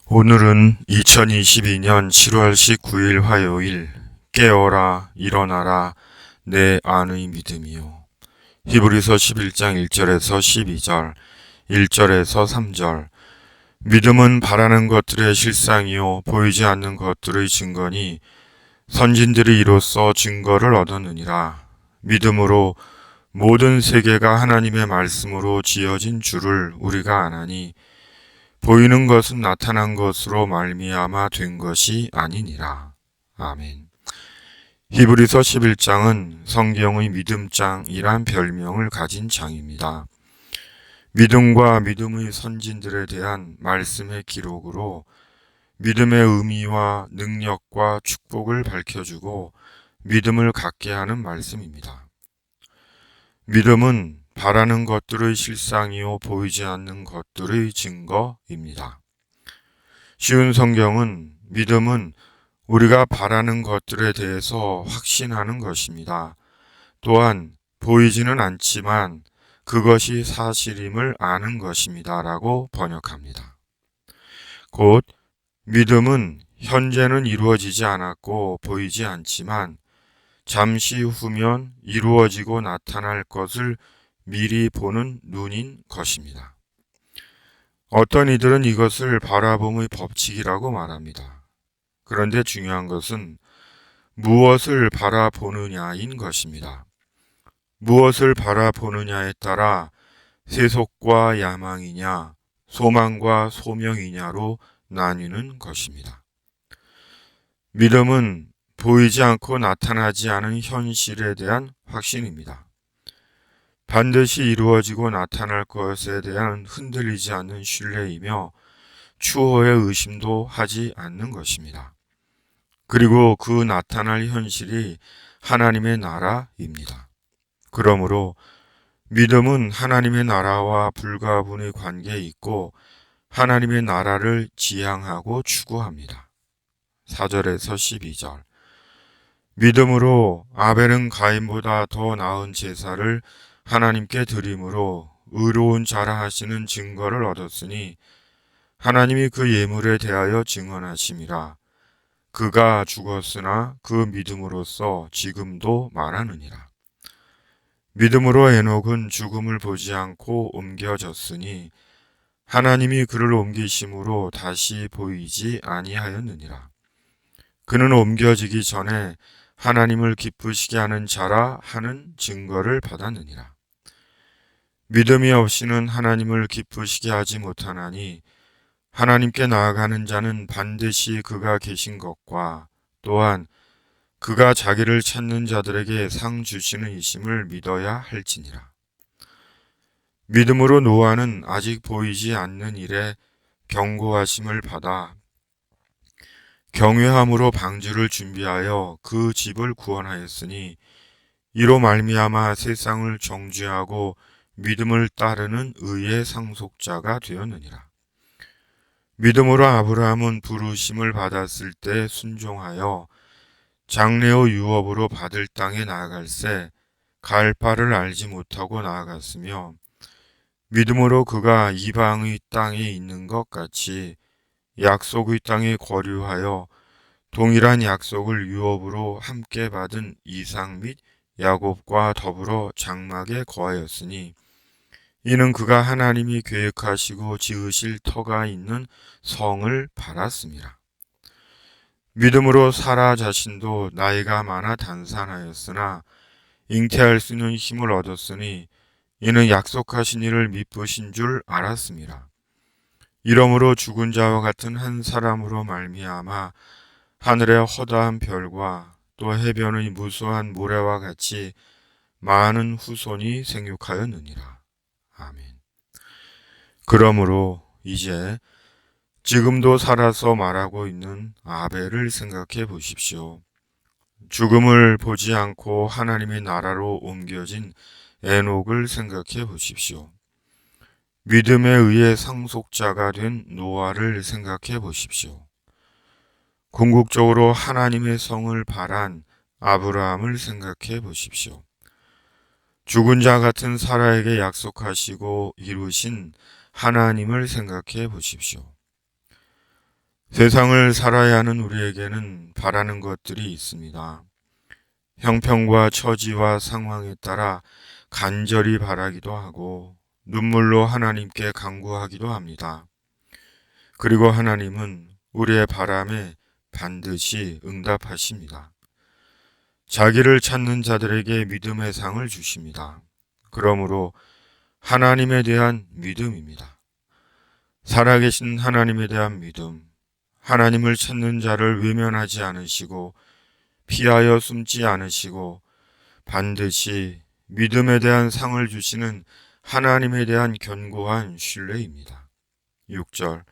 오늘은 2022년 7월 19일 화요일. 깨어라 일어나라 내 안의 믿음이요. 히브리서 11장 1절에서 12절, 1절에서 3절. 믿음은 바라는 것들의 실상이요 보이지 않는 것들의 증거니 선진들이 이로써 증거를 얻었느니라. 믿음으로 모든 세계가 하나님의 말씀으로 지어진 줄을 우리가 아나니 보이는 것은 나타난 것으로 말미암아 된 것이 아니니라. 아멘. 히브리서 11장은 성경의 믿음장이란 별명을 가진 장입니다. 믿음과 믿음의 선진들에 대한 말씀의 기록으로 믿음의 의미와 능력과 축복을 밝혀주고 믿음을 갖게 하는 말씀입니다. 믿음은 바라는 것들의 실상이요 보이지 않는 것들의 증거입니다. 쉬운 성경은 믿음은 우리가 바라는 것들에 대해서 확신하는 것입니다. 또한 보이지는 않지만 그것이 사실임을 아는 것입니다. 라고 번역합니다. 곧 믿음은 현재는 이루어지지 않았고 보이지 않지만 잠시 후면 이루어지고 나타날 것을 미리 보는 눈인 것입니다. 어떤 이들은 이것을 바라봄의 법칙이라고 말합니다. 그런데 중요한 것은 무엇을 바라보느냐인 것입니다. 무엇을 바라보느냐에 따라 세속과 야망이냐, 소망과 소명이냐로 나뉘는 것입니다. 믿음은 보이지 않고 나타나지 않은 현실에 대한 확신입니다. 반드시 이루어지고 나타날 것에 대한 흔들리지 않는 신뢰이며 추호의 의심도 하지 않는 것입니다. 그리고 그 나타날 현실이 하나님의 나라입니다. 그러므로 믿음은 하나님의 나라와 불가분의 관계에 있고 하나님의 나라를 지향하고 추구합니다. 4절에서 12절. 믿음으로 아벨은 가인보다 더 나은 제사를 하나님께 드림으로 의로운 자라 하시는 증거를 얻었으니 하나님이 그 예물에 대하여 증언하심이라. 그가 죽었으나 그 믿음으로써 지금도 말하느니라. 믿음으로 에녹은 죽음을 보지 않고 옮겨졌으니 하나님이 그를 옮기심으로 다시 보이지 아니하였느니라. 그는 옮겨지기 전에 하나님을 기쁘시게 하는 자라 하는 증거를 받았느니라. 믿음이 없이는 하나님을 기쁘시게 하지 못하나니 하나님께 나아가는 자는 반드시 그가 계신 것과 또한 그가 자기를 찾는 자들에게 상 주시는 이심을 믿어야 할지니라. 믿음으로 노아는 아직 보이지 않는 일에 경고하심을 받아 경외함으로 방주를 준비하여 그 집을 구원하였으니 이로 말미암아 세상을 정죄하고 믿음을 따르는 의의 상속자가 되었느니라. 믿음으로 아브라함은 부르심을 받았을 때 순종하여 장래의 유업으로 받을 땅에 나아갈새 갈 바를 알지 못하고 나아갔으며 믿음으로 그가 이방의 땅에 있는 것 같이 약속의 땅에 거류하여 동일한 약속을 유업으로 함께 받은 이삭 및 야곱과 더불어 장막에 거하였으니 이는 그가 하나님이 계획하시고 지으실 터가 있는 성을 바랐습니다. 믿음으로 사라 자신도 나이가 많아 단산하였으나 잉태할 수 있는 힘을 얻었으니 이는 약속하신 이를 미쁘신 줄 알았습니다. 이러므로 죽은 자와 같은 한 사람으로 말미암아 하늘의 허다한 별과 또 해변의 무수한 모래와 같이 많은 후손이 생육하였느니라. 아멘. 그러므로 이제 지금도 살아서 말하고 있는 아벨을 생각해 보십시오. 죽음을 보지 않고 하나님의 나라로 옮겨진 에녹을 생각해 보십시오. 믿음에 의해 상속자가 된 노아를 생각해 보십시오. 궁극적으로 하나님의 성을 바란 아브라함을 생각해 보십시오. 죽은 자 같은 사라에게 약속하시고 이루신 하나님을 생각해 보십시오. 세상을 살아야 하는 우리에게는 바라는 것들이 있습니다. 형편과 처지와 상황에 따라 간절히 바라기도 하고 눈물로 하나님께 간구하기도 합니다. 그리고 하나님은 우리의 바람에 반드시 응답하십니다. 자기를 찾는 자들에게 믿음의 상을 주십니다. 그러므로 하나님에 대한 믿음입니다. 살아계신 하나님에 대한 믿음, 하나님을 찾는 자를 외면하지 않으시고 피하여 숨지 않으시고 반드시 믿음에 대한 상을 주시는 하나님에 대한 견고한 신뢰입니다. 6절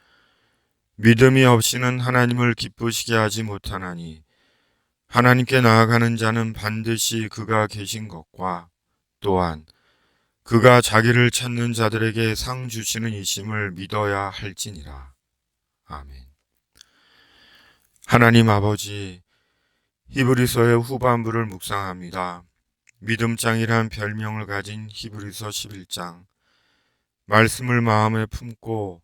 믿음이 없이는 하나님을 기쁘시게 하지 못하나니 하나님께 나아가는 자는 반드시 그가 계신 것과 또한 그가 자기를 찾는 자들에게 상 주시는 이심을 믿어야 할지니라. 아멘. 하나님 아버지, 히브리서의 후반부를 묵상합니다. 믿음장이란 별명을 가진 히브리서 11장. 말씀을 마음에 품고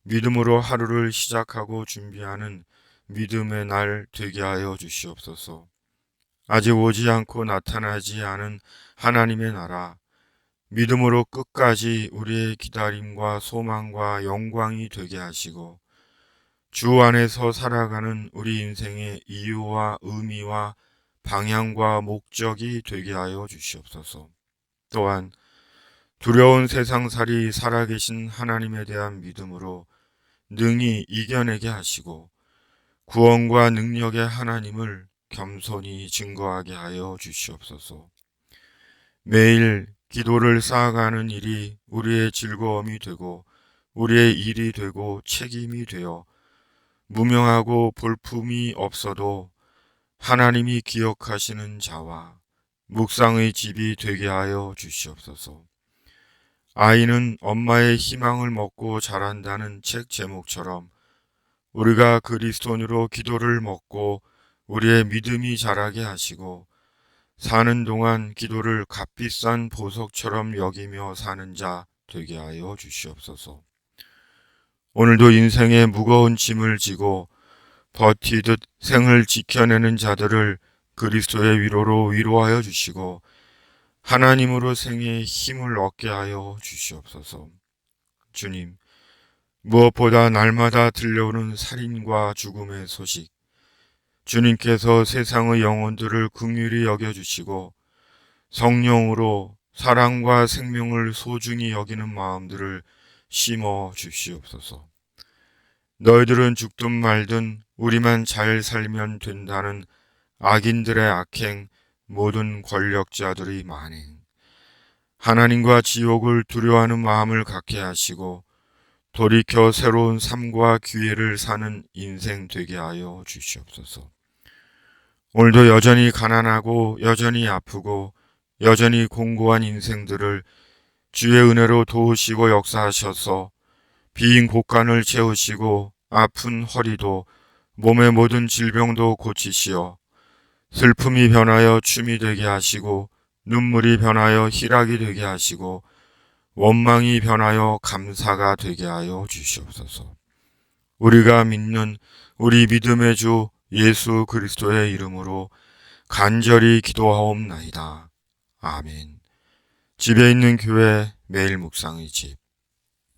믿음으로 하루를 시작하고 준비하는 믿음의 날 되게 하여 주시옵소서. 아직 오지 않고 나타나지 않은 하나님의 나라, 믿음으로 끝까지 우리의 기다림과 소망과 영광이 되게 하시고 주 안에서 살아가는 우리 인생의 이유와 의미와 방향과 목적이 되게 하여 주시옵소서. 또한 두려운 세상살이 살아계신 하나님에 대한 믿음으로 능히 이겨내게 하시고 구원과 능력의 하나님을 겸손히 증거하게 하여 주시옵소서. 매일 기도를 쌓아가는 일이 우리의 즐거움이 되고 우리의 일이 되고 책임이 되어 무명하고 볼품이 없어도 하나님이 기억하시는 자와 묵상의 집이 되게 하여 주시옵소서. 아이는 엄마의 희망을 먹고 자란다는 책 제목처럼 우리가 그리스도인으로 기도를 먹고 우리의 믿음이 자라게 하시고 사는 동안 기도를 값비싼 보석처럼 여기며 사는 자 되게 하여 주시옵소서. 오늘도 인생의 무거운 짐을 지고 버티듯 생을 지켜내는 자들을 그리스도의 위로로 위로하여 주시고 하나님으로 생의 힘을 얻게 하여 주시옵소서. 주님, 무엇보다 날마다 들려오는 살인과 죽음의 소식, 주님께서 세상의 영혼들을 긍휼히 여겨주시고 성령으로 사랑과 생명을 소중히 여기는 마음들을 심어 주시옵소서. 너희들은 죽든 말든 우리만 잘 살면 된다는 악인들의 악행, 모든 권력자들의 만행, 하나님과 지옥을 두려워하는 마음을 갖게 하시고 돌이켜 새로운 삶과 기회를 사는 인생 되게 하여 주시옵소서. 오늘도 여전히 가난하고 여전히 아프고 여전히 공고한 인생들을 주의 은혜로 도우시고 역사하셔서 빈 곳간을 채우시고 아픈 허리도 몸의 모든 질병도 고치시어 슬픔이 변하여 춤이 되게 하시고 눈물이 변하여 희락이 되게 하시고 원망이 변하여 감사가 되게 하여 주시옵소서. 우리가 믿는 우리 믿음의 주 예수 그리스도의 이름으로 간절히 기도하옵나이다. 아멘. 집에 있는 교회 매일 묵상의 집